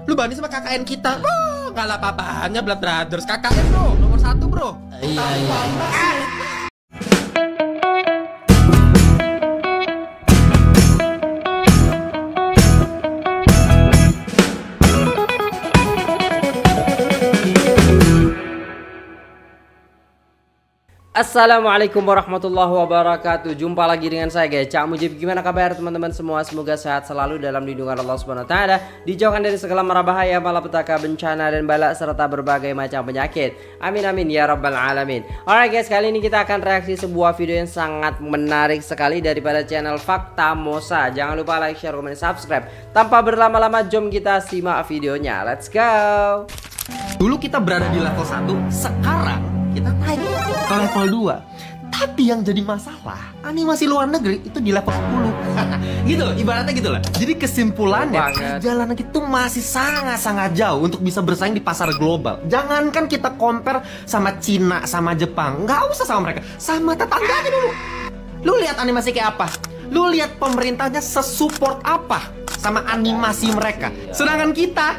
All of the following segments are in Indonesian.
Lu banding sama KKN kita. Oh, gak lah apa-apanya Blood Brothers. KKN bro, nomor 1 bro. Iya. Assalamualaikum warahmatullahi wabarakatuh. Jumpa lagi dengan saya guys, Cak Mujib. Gimana kabar teman-teman semua? Semoga sehat selalu dalam lindungan Allah Subhanahu wa taala, dijauhkan dari segala mara bahaya, malapetaka, bencana dan bala serta berbagai macam penyakit. Amin amin ya rabbal alamin. Alright guys, kali ini kita akan reaksi sebuah video yang sangat menarik sekali daripada channel Fakta Mosa. Jangan lupa like, share, komen, subscribe. Tanpa berlama-lama, jom kita simak videonya. Let's go. Dulu kita berada di level 1, sekarang kita naik ke level 2. Tapi yang jadi masalah, animasi luar negeri itu di level 10. Gitu, ibaratnya gitu lah. Jadi kesimpulannya, perjalanan kita masih sangat-sangat jauh untuk bisa bersaing di pasar global. Jangankan kita compare sama Cina, sama Jepang, nggak usah sama mereka, sama tetangganya dulu. Lu lihat animasi kayak apa? Lu lihat pemerintahnya sesupport apa sama animasi mereka. Sedangkan kita,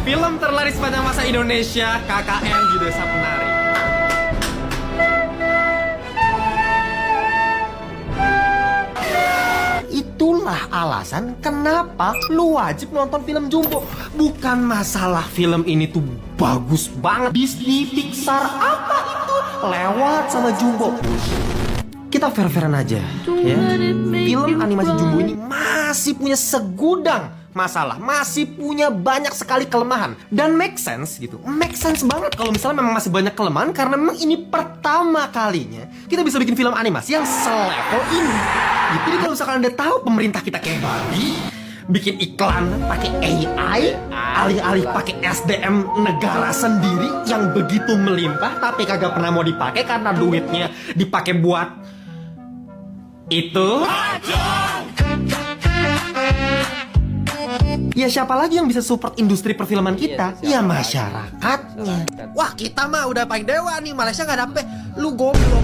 film terlaris pada masa Indonesia, KKN di Desa Penari. Itulah alasan kenapa lu wajib nonton film Jumbo. Bukan masalah film ini tuh bagus banget, Disney, Pixar, apa itu lewat sama Jumbo. Kita fair-fairan aja ya. Film animasi Jumbo ini masih punya segudang masalah, masih punya banyak sekali kelemahan. Dan make sense gitu, make sense banget kalau misalnya memang masih banyak kelemahan, karena memang ini pertama kalinya kita bisa bikin film animasi yang selevel ini. Jadi kalau misalkan Anda tahu pemerintah kita kayak babi, bikin iklan pakai AI, alih-alih pakai SDM negara sendiri yang begitu melimpah, tapi kagak pernah mau dipakai karena duitnya dipakai buat itu. Ya siapa lagi yang bisa support industri perfilman kita? Ya masyarakatnya. Wah, kita mah udah paling dewa nih, Malaysia nggak dapet. Lu goblok.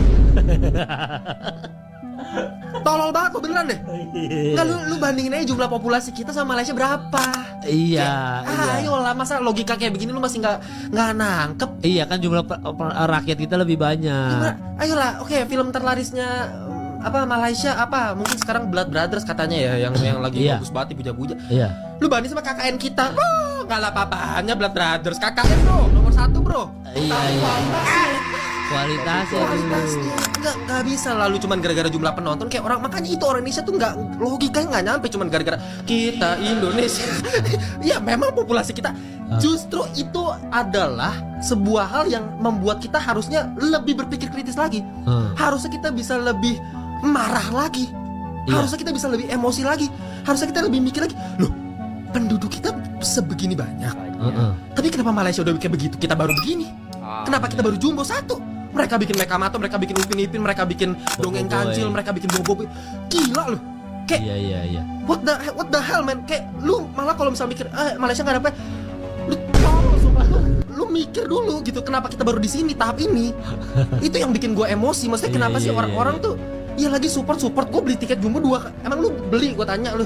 Tolol banget lo, beneran deh. Nggak, lu bandingin aja jumlah populasi kita sama Malaysia berapa. Iya. Ayolah, masa logika kayak begini lu masih nggak nangkep? Iya kan, jumlah rakyat kita lebih banyak. Gimana? Ayolah, oke, film terlarisnya apa Malaysia apa mungkin sekarang Blood Brothers katanya ya, yang lagi bagus banget dipuja-puja. Iya. Lu banding sama KKN kita, nggak lah apa-apanya Blood Brothers. KKN bro, nomor 1 bro. Iya. Kualitasnya nggak bisa lalu cuman gara-gara jumlah penonton kayak orang. Makanya itu orang Indonesia tuh nggak, logikanya nggak nyampe cuman gara-gara kita Indonesia. Ya memang populasi kita, justru itu adalah sebuah hal yang membuat kita harusnya lebih berpikir kritis lagi. Harusnya kita bisa lebih marah lagi, harusnya kita bisa lebih emosi lagi, harusnya kita lebih mikir lagi. Loh, penduduk kita sebegini banyak, tapi kenapa Malaysia udah kayak begitu, kita baru begini? Kenapa kita baru Jumbo 1? Mereka bikin Mekamato, mereka bikin Upin Ipin, mereka bikin Dongeng Kancil, mereka bikin Bobo. Gila loh. Kayak iya. What the hell man? Kayak lu malah kalau misalnya mikir Malaysia nggak dapet, lu mikir dulu gitu, kenapa kita baru di sini tahap ini? Itu yang bikin gue emosi. Maksudnya kenapa sih orang-orang tuh ya lagi support, gue beli tiket Jumbo 2. Emang lu beli? Gue tanya lu.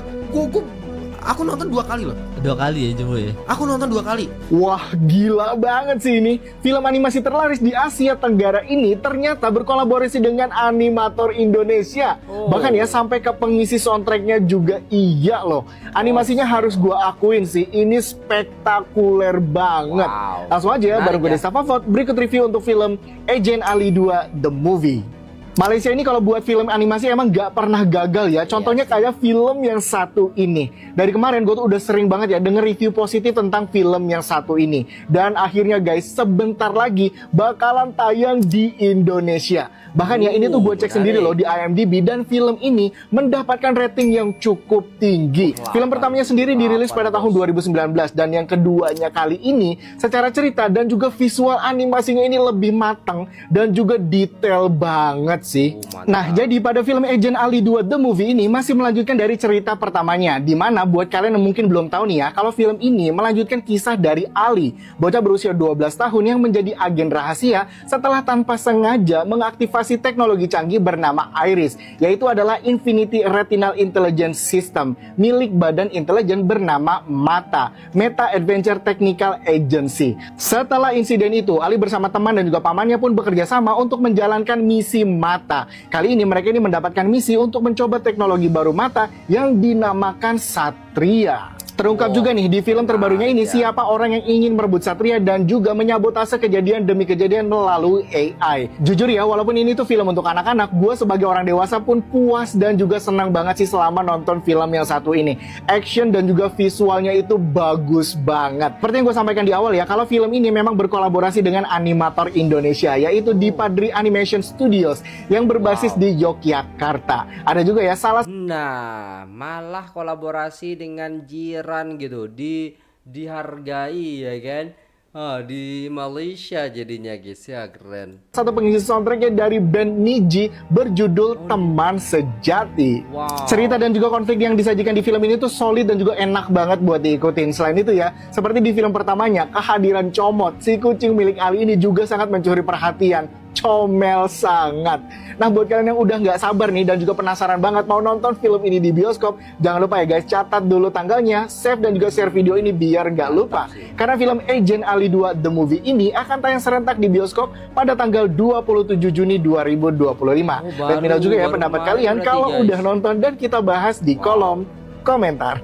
Aku nonton 2 kali loh. 2 kali ya Jumbo ya? Aku nonton 2 kali. Wah, gila banget sih ini. Film animasi terlaris di Asia Tenggara ini ternyata berkolaborasi dengan animator Indonesia. Bahkan ya sampai ke pengisi soundtracknya juga iya loh. Animasinya harus gua akuin sih, ini spektakuler banget. Langsung aja, baru gue Desta Fafot, berikut review untuk film Agent Ali 2 The Movie. Malaysia ini kalau buat film animasi emang gak pernah gagal ya. Contohnya kayak film yang satu ini. Dari kemarin gue tuh udah sering banget ya denger review positif tentang film yang satu ini. Dan akhirnya guys, sebentar lagi bakalan tayang di Indonesia. Bahkan ya ini tuh gue cek sendiri loh di IMDb, dan film ini mendapatkan rating yang cukup tinggi. Film pertamanya sendiri dirilis pada tahun 2019, dan yang keduanya kali ini secara cerita dan juga visual animasinya ini lebih matang dan juga detail banget sih. Mantap. Nah, jadi pada film Agent Ali 2 The Movie ini masih melanjutkan dari cerita pertamanya. Dimana buat kalian yang mungkin belum tahu nih ya, kalau film ini melanjutkan kisah dari Ali, bocah berusia 12 tahun yang menjadi agen rahasia setelah tanpa sengaja mengaktifasi teknologi canggih bernama Iris, yaitu adalah Infinity Retinal Intelligence System milik badan intelijen bernama MATA, Meta Adventure Technical Agency. Setelah insiden itu, Ali bersama teman dan juga pamannya pun bekerja sama untuk menjalankan misi MATA. Kali ini mereka mendapatkan misi untuk mencoba teknologi baru MATA yang dinamakan Satria. Terungkap juga nih di film terbarunya ini siapa orang yang ingin merebut Satria dan juga menyabotase kejadian demi kejadian melalui AI. Jujur ya, walaupun ini tuh film untuk anak-anak, gue sebagai orang dewasa pun puas dan juga senang banget sih selama nonton film yang satu ini. Action dan juga visualnya itu bagus banget. Seperti yang gue sampaikan di awal ya, kalau film ini memang berkolaborasi dengan animator Indonesia, yaitu Dipadri Animation Studios yang berbasis di Yogyakarta. Ada juga ya salah. Nah, malah kolaborasi dengan jiran gitu, dihargai ya kan. Di Malaysia jadinya guys ya, keren. Satu pengisi soundtracknya dari band Niji berjudul Teman Sejati. Cerita dan juga konflik yang disajikan di film ini tuh solid dan juga enak banget buat diikutin. Selain itu ya, seperti di film pertamanya, kehadiran Comot, si kucing milik Ali ini juga sangat mencuri perhatian. Comel sangat. Nah, buat kalian yang udah nggak sabar nih dan juga penasaran banget mau nonton film ini di bioskop, jangan lupa ya guys, catat dulu tanggalnya, save dan juga share video ini biar nggak lupa. Karena film Agent Ali 2 The Movie ini akan tayang serentak di bioskop pada tanggal 27 Juni 2025. Let me know juga ya pendapat kalian kalau udah nonton dan kita bahas di kolom komentar.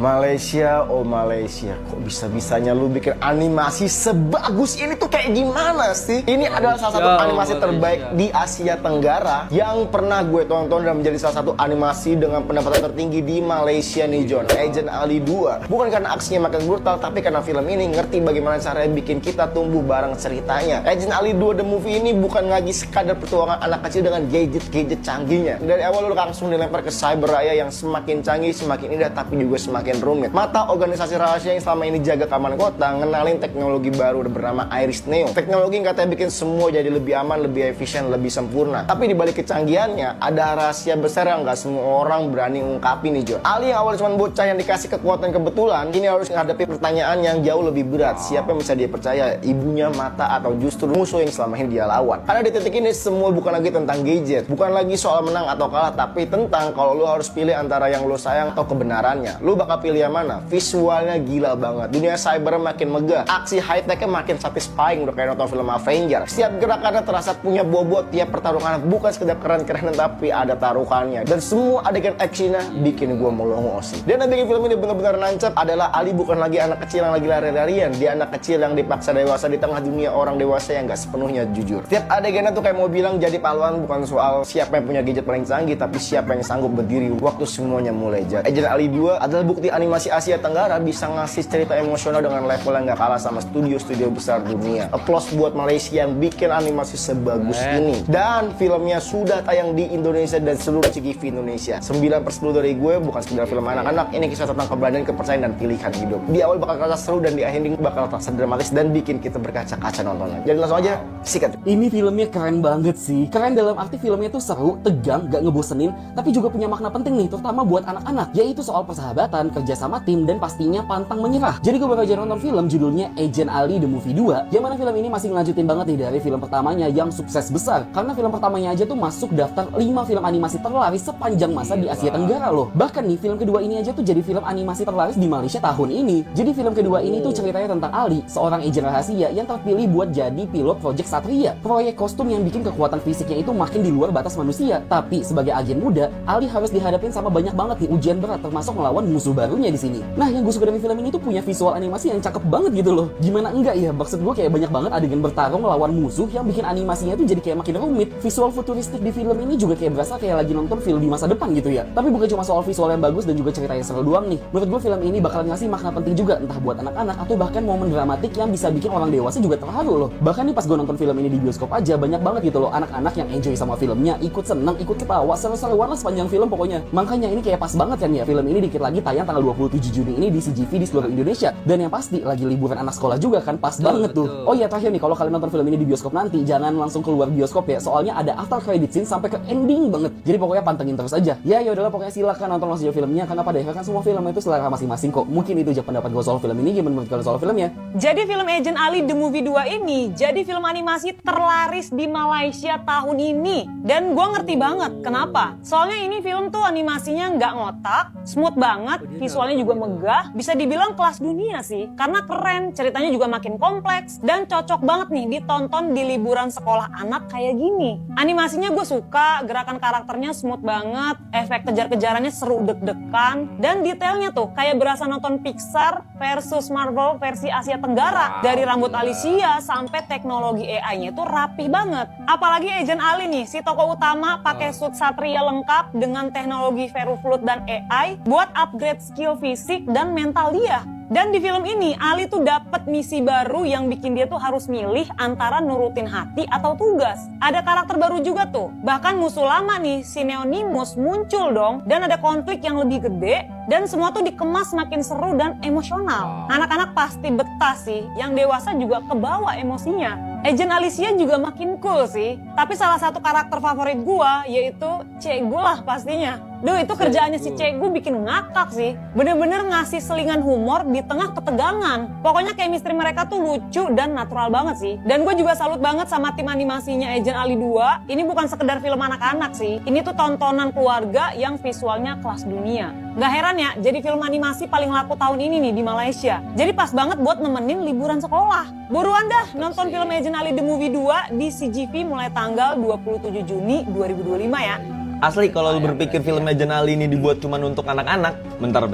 Malaysia, oh Malaysia, kok bisa-bisanya lu bikin animasi sebagus ini tuh kayak gimana sih? Ini adalah salah satu animasi terbaik di Asia Tenggara yang pernah gue tonton dan menjadi salah satu animasi dengan pendapatan tertinggi di Malaysia nih John. Agent Ali 2. Bukan karena aksinya makin brutal, tapi karena film ini ngerti bagaimana caranya bikin kita tumbuh bareng ceritanya. Agent Ali 2 The Movie ini bukan lagi sekadar petualangan anak kecil dengan gadget-gadget canggihnya. Dari awal lu langsung dilempar ke cyber raya yang semakin canggih, semakin indah, tapi juga semakin rumit. Mata organisasi rahasia yang selama ini jaga keamanan kota ngenalin teknologi baru bernama Iris Neo. Teknologi yang katanya bikin semua jadi lebih aman, lebih efisien, lebih sempurna. Tapi di balik kecanggihannya ada rahasia besar yang nggak semua orang berani ungkapin nih John. Ali yang awalnya cuma bocah yang dikasih kekuatan kebetulan, kini harus menghadapi pertanyaan yang jauh lebih berat. Siapa yang bisa dia percaya? Ibunya, Mata, atau justru musuh yang selama ini dia lawan? Karena di titik ini semua bukan lagi tentang gadget, bukan lagi soal menang atau kalah, tapi tentang kalau lu harus pilih antara yang lu sayang atau kebenarannya. Lu bakal pilih yang mana? Visualnya gila banget, dunia cyber makin megah, aksi high technya makin satisfying, udah kayak nonton film Avenger. Setiap gerakannya terasa punya bobot, tiap pertarungan bukan sekedar keren-keren tapi ada taruhannya, dan semua adegan actionnya bikin gua melongo sih. Dan yang bikin film ini benar-benar nancep adalah Ali bukan lagi anak kecil yang lagi lari-larian, dia anak kecil yang dipaksa dewasa di tengah dunia orang dewasa yang gak sepenuhnya jujur. Tiap adegannya tuh kayak mau bilang jadi pahlawan bukan soal siapa yang punya gadget paling canggih, tapi siapa yang sanggup berdiri waktu semuanya mulai jatuh. Agent Ali 2 adalah bukti animasi Asia Tenggara bisa ngasih cerita emosional dengan level yang gak kalah sama studio-studio besar dunia. Applause buat Malaysia yang bikin animasi sebagus ini. Dan filmnya sudah tayang di Indonesia dan seluruh CGV Indonesia. 9/10 dari gue bukan sekedar film anak-anak, ini kisah tentang keberanian, kepercayaan, dan pilihan hidup. Di awal bakal terasa seru dan di akhir bakal terasa dramatis dan bikin kita berkaca-kaca nontonnya. Jadi langsung aja sikat. Ini filmnya keren banget sih. Keren dalam arti filmnya tuh seru, tegang, gak ngebosenin, tapi juga punya makna penting nih, terutama buat anak-anak, yaitu soal persahabatan, kerjasama tim, dan pastinya pantang menyerah. Jadi gue bakal aja nonton film judulnya Agent Ali The Movie 2, yang mana film ini masih ngelanjutin banget nih dari film pertamanya yang sukses besar. Karena film pertamanya aja tuh masuk daftar 5 film animasi terlaris sepanjang masa di Asia Tenggara loh. Bahkan nih film kedua ini aja tuh jadi film animasi terlaris di Malaysia tahun ini. Jadi film kedua ini tuh ceritanya tentang Ali, seorang agen rahasia yang terpilih buat jadi pilot proyek Satria, proyek kostum yang bikin kekuatan fisiknya itu makin di luar batas manusia. Tapi sebagai agen muda, Ali harus dihadapin sama banyak banget nih ujian berat, termasuk melawan musuh barunya di sini. Nah, yang gue suka dari film ini tuh punya visual animasi yang cakep banget gitu loh. Gimana enggak ya? Maksud gue kayak banyak banget adegan bertarung lawan musuh yang bikin animasinya tuh jadi kayak makin rumit. Visual futuristik di film ini juga kayak berasa kayak lagi nonton film di masa depan gitu ya. Tapi bukan cuma soal visual yang bagus dan juga cerita yang seru doang nih. Menurut gue film ini bakal ngasih makna penting juga, entah buat anak-anak atau bahkan momen dramatik yang bisa bikin orang dewasa juga terharu loh. Bahkan nih pas gue nonton film ini di bioskop aja banyak banget gitu loh anak-anak yang enjoy sama filmnya, ikut seneng, ikut ketawa, seru-seruan lah sepanjang film pokoknya. Makanya ini kayak pas banget kan ya film ini dikit lagi tayang tanggal 27 Juni ini di CGV di seluruh Indonesia. Dan yang pasti lagi liburan anak sekolah juga kan, pas banget tuh. Oh iya, terakhir nih, kalau kalian nonton film ini di bioskop nanti, jangan langsung keluar bioskop ya, soalnya ada after credit scene sampai ke ending banget. Jadi pokoknya pantengin terus aja. Ya udahlah, pokoknya silakan nonton langsung filmnya, karena pada akhirnya kan semua film itu selera masing-masing kok. Mungkin itu aja pendapat gue soal film ini. Gimana menurut kalian soal filmnya? Jadi film Agent Ali The Movie 2 ini jadi film animasi terlaris di Malaysia tahun ini. Dan gue ngerti banget kenapa. Soalnya ini film tuh animasinya nggak ngotak, smooth banget, visualnya juga megah, bisa dibilang kelas dunia sih. Karena keren, ceritanya juga makin kompleks, dan cocok banget nih ditonton di liburan sekolah anak kayak gini. Animasinya gue suka, gerakan karakternya smooth banget, efek kejar-kejarannya seru deg-degan, dan detailnya tuh kayak berasa nonton Pixar versus Marvel versi Asia Tenggara. Dari rambut Alicia sampai teknologi AI-nya tuh rapih banget. Apalagi Agent Ali nih, si tokoh utama pakai suit satria lengkap dengan teknologi Verufluid dan AI buat upgrade skill fisik dan mental dia. Dan di film ini, Ali tuh dapat misi baru yang bikin dia tuh harus milih antara nurutin hati atau tugas. Ada karakter baru juga tuh. Bahkan musuh lama nih, si Neonimus muncul dong. Dan ada konflik yang lebih gede. Dan semua tuh dikemas makin seru dan emosional. Anak-anak pasti betah sih. Yang dewasa juga kebawa emosinya. Agent Alicia juga makin cool sih. Tapi salah satu karakter favorit gua yaitu Cegu lah pastinya. Duh, itu kerjaannya si Cegu bikin ngakak sih. Bener-bener ngasih selingan humor di tengah ketegangan. Pokoknya chemistry mereka tuh lucu dan natural banget sih. Dan gue juga salut banget sama tim animasinya Agent Ali 2. Ini bukan sekedar film anak-anak sih. Ini tuh tontonan keluarga yang visualnya kelas dunia. Gak heran ya, jadi film animasi paling laku tahun ini nih di Malaysia. Jadi pas banget buat nemenin liburan sekolah. Buruan dah nonton film Agent Ali The Movie 2 di CGV mulai tanggal 27 Juni 2025 ya. Asli kalau lu berpikir film Agent Ali ini dibuat cuma untuk anak-anak, bentar.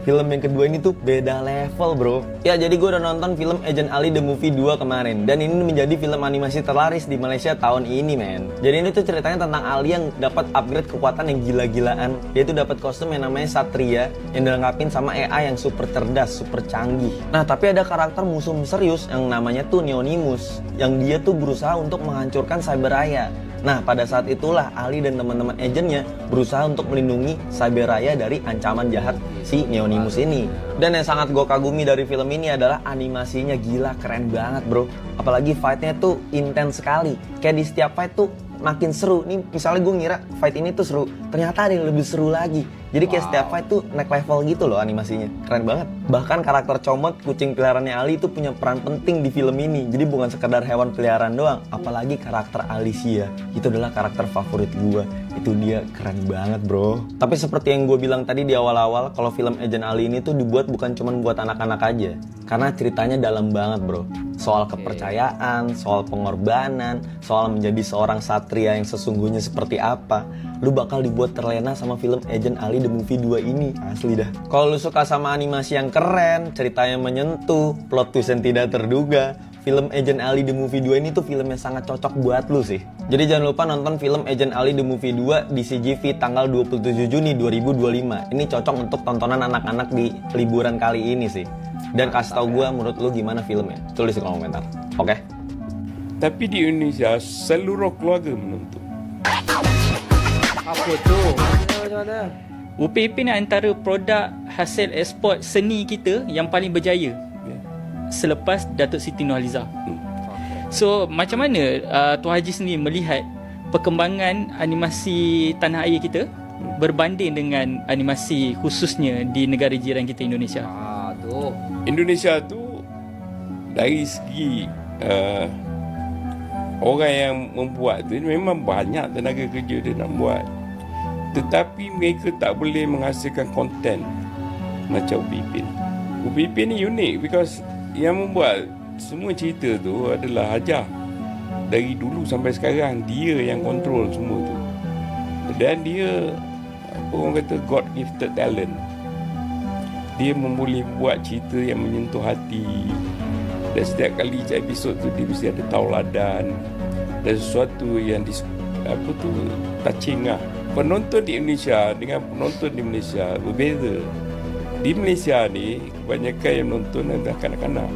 Film yang kedua ini tuh beda level, bro. Ya, jadi gue udah nonton film Agent Ali The Movie 2 kemarin, dan ini menjadi film animasi terlaris di Malaysia tahun ini, men. Jadi ini tuh ceritanya tentang Ali yang dapat upgrade kekuatan yang gila-gilaan. Dia tuh dapat kostum yang namanya Satria, yang dilengkapin sama AI yang super cerdas, super canggih. Nah, tapi ada karakter musuh misterius yang namanya tuh Neonimus, yang dia tuh berusaha untuk menghancurkan Cyberraya. Nah, pada saat itulah Ali dan teman-teman agentnya berusaha untuk melindungi Cyberraya dari ancaman jahat si Neonimus ini. Dan yang sangat gue kagumi dari film ini adalah animasinya gila, keren banget, bro. Apalagi fightnya tuh intens sekali. Kayak di setiap fight tuh makin seru. Nih misalnya gue ngira fight ini tuh seru, ternyata ada yang lebih seru lagi. Jadi kayak setiap fight tuh naik level gitu loh animasinya. Keren banget. Bahkan karakter Comot, kucing peliharaannya Ali itu punya peran penting di film ini. Jadi bukan sekedar hewan peliharaan doang. Apalagi karakter Alicia. Itu adalah karakter favorit gue. Itu dia keren banget, bro. Tapi seperti yang gue bilang tadi di awal-awal, kalau film Agent Ali ini tuh dibuat bukan cuma buat anak-anak aja. Karena ceritanya dalam banget, bro. Soal kepercayaan, soal pengorbanan, soal menjadi seorang satria yang sesungguhnya seperti apa. Lu bakal dibuat terlena sama film Agent Ali The Movie 2 ini, asli dah. Kalau lu suka sama animasi yang keren, ceritanya menyentuh, plot twist yang tidak terduga, film Agent Ali The Movie 2 ini tuh film yang sangat cocok buat lu sih. Jadi jangan lupa nonton film Agent Ali The Movie 2 di CGV tanggal 27 Juni 2025. Ini cocok untuk tontonan anak-anak di liburan kali ini sih. Dan kasih tau gue menurut lu gimana filmnya. Tulis di kolom komentar, oke? Tapi di Indonesia seluruh keluarga menonton. Apa tuh? Mana? UPP ni antara produk hasil ekspor seni kita yang paling berjaya selepas Datuk Siti Nurhaliza. So macam mana Tuan Haji sendiri melihat perkembangan animasi tanah air kita berbanding dengan animasi khususnya di negara jiran kita Indonesia? Tuh. Indonesia tu dari segi orang yang membuat tu memang banyak tenaga kerja dia nak buat, tetapi mereka tak boleh menghasilkan konten macam UPP. UPP ni unik because yang membuat semua cerita tu adalah Hajah. Dari dulu sampai sekarang dia yang kontrol semua tu. Dan dia orang kata God gifted talent. Dia boleh buat cerita yang menyentuh hati. Dan setiap kali episod tu dia mesti ada tauladan dan sesuatu yang touching lah. Penonton di Indonesia dengan penonton di Malaysia berbeza. Di Malaysia ni kebanyakan yang menonton adalah kanak-kanak.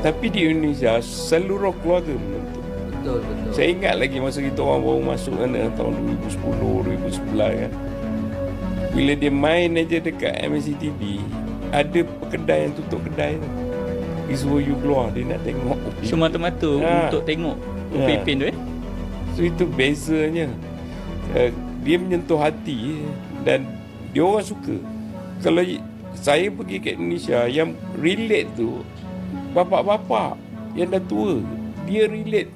Tapi di Indonesia seluruh keluarga menonton. Betul. Saya ingat lagi masa kita orang baru masuk kan tahun 2010, 2011 kan. Bila dia main aja dekat MNCTV, ada kedai yang tutup kedai tu. Dia suruh you keluar, dia nak tengok Upin. Semata-mata untuk tengok Upin tu So itu bezanya. Dia menyentuh hati dan dia orang suka. Kalau saya pergi ke Indonesia, yang relate tu bapak-bapak yang dah tua, dia relate.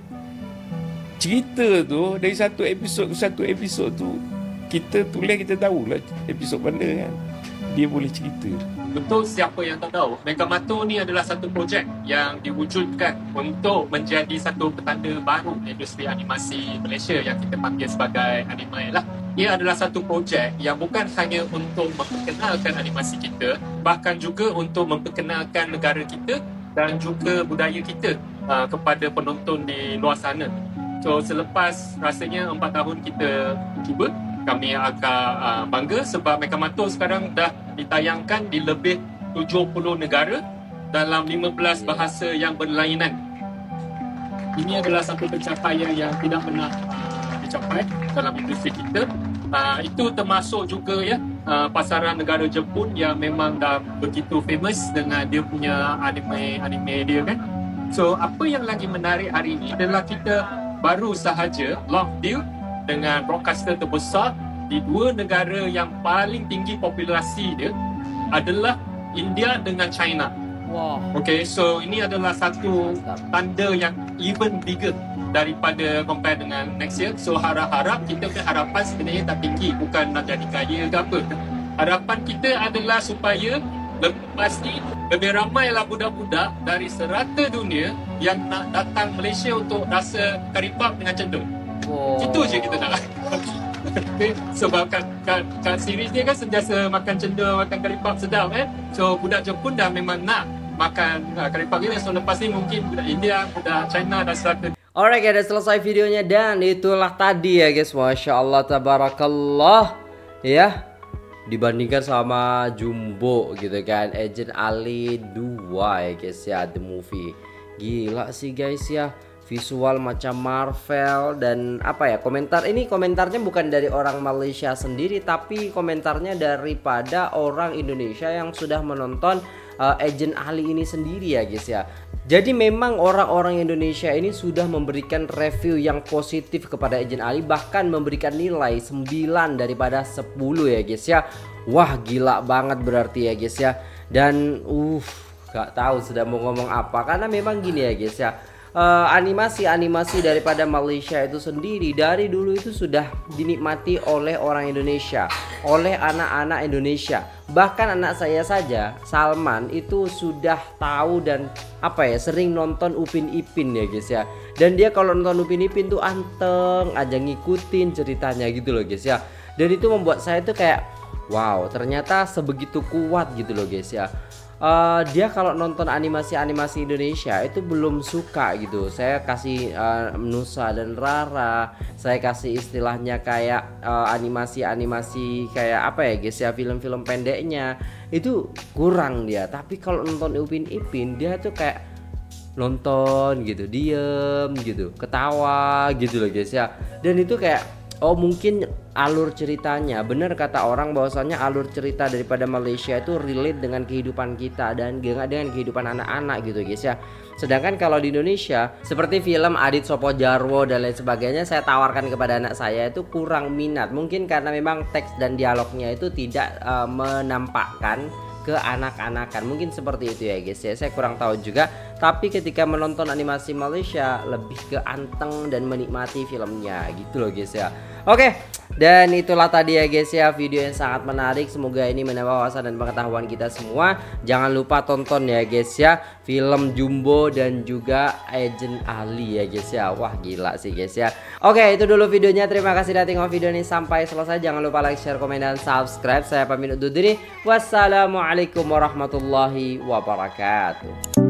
Cerita tu dari satu episod ke satu episod tu, kita tulis, kita tahulah episod mana kan. Dia boleh cerita. Untuk siapa yang tak tahu, Megamato ni adalah satu projek yang diwujudkan untuk menjadi satu petanda baru industri animasi Malaysia yang kita panggil sebagai Anime lah. Ia adalah satu projek yang bukan hanya untuk memperkenalkan animasi kita, bahkan juga untuk memperkenalkan negara kita dan juga budaya kita kepada penonton di luar sana. So selepas rasanya 4 tahun kita cuba, kami agak bangga sebab Megamato sekarang dah ditayangkan di lebih 70 negara dalam 15 bahasa yang berlainan. Ini adalah satu pencapaian yang tidak pernah dicapai dalam industri kita. Itu termasuk juga pasaran negara Jepun yang memang dah begitu famous dengan dia punya anime dia kan. So apa yang lagi menarik hari ini adalah kita baru sahaja long deal dengan broadcaster terbesar di 2 negara yang paling tinggi populasi dia adalah India dengan China. Wah. Okay, so ini adalah satu tanda yang even bigger daripada compare dengan next year. So harap-harap, kita punya harapan sebenarnya tak tinggi, bukan nak jadi kaya ke apa. Harapan kita adalah supaya lepas ni lebih ramailah budak-budak dari serata dunia yang nak datang Malaysia untuk rasa karipap dengan cendol. Itu je kita nak. Okay. Sebab kat series dia kan sentiasa makan cendol, makan karipap sedap So budak Jepun dah memang nak makan karipap ni. So lepas ni mungkin budak India, budak China dah serata. Alright guys, selesai videonya dan itulah tadi ya guys. Masya Allah, tabarakallah ya. Dibandingkan sama Jumbo gitu kan, Agent Ali 2 ya guys ya, the movie. Gila sih guys ya, visual macam Marvel. Dan apa ya, komentarnya bukan dari orang Malaysia sendiri, tapi komentarnya daripada orang Indonesia yang sudah menonton Agent Ali ini sendiri ya guys ya. Jadi memang orang-orang Indonesia ini sudah memberikan review yang positif kepada Agent Ali, bahkan memberikan nilai 9 daripada 10 ya guys ya. Wah gila banget berarti ya guys ya. Dan gak tahu sudah mau ngomong apa, karena memang gini ya guys ya. Animasi daripada Malaysia itu sendiri dari dulu itu sudah dinikmati oleh orang Indonesia, oleh anak-anak Indonesia. Bahkan anak saya saja, Salman, itu sudah tahu dan sering nonton Upin Ipin ya guys ya. Dan dia kalau nonton Upin Ipin tuh anteng aja ngikutin ceritanya gitu loh guys ya. Dan itu membuat saya tuh kayak wow, ternyata sebegitu kuat gitu loh guys ya. Dia kalau nonton animasi Indonesia itu belum suka gitu. Saya kasih Nusa dan Rara, saya kasih istilahnya kayak animasi kayak apa ya guys ya, film-film pendeknya itu kurang dia. Tapi kalau nonton Upin Ipin dia tuh kayak nonton gitu, diem gitu, ketawa gitu loh guys ya. Dan itu kayak mungkin alur ceritanya, benar kata orang bahwasanya alur cerita daripada Malaysia itu relate dengan kehidupan kita dan dengan kehidupan anak-anak gitu guys ya. Sedangkan kalau di Indonesia seperti film Adit Sopo Jarwo dan lain sebagainya, saya tawarkan kepada anak saya itu kurang minat. Mungkin karena memang teks dan dialognya itu tidak menampakkan ke anak-anakan, mungkin seperti itu ya guys ya. Saya kurang tahu juga, tapi ketika menonton animasi Malaysia lebih ke anteng dan menikmati filmnya gitu loh guys ya. Oke, dan itulah tadi ya guys ya, video yang sangat menarik. Semoga ini menambah wawasan dan pengetahuan kita semua. Jangan lupa tonton ya guys ya film Jumbo dan juga Agent Ali ya guys ya. Wah gila sih guys ya. Oke, itu dulu videonya. Terima kasih sudah tengok video ini sampai selesai. Jangan lupa like, share, komen, dan subscribe. Saya pamit undur diri. Wassalamualaikum warahmatullahi wabarakatuh.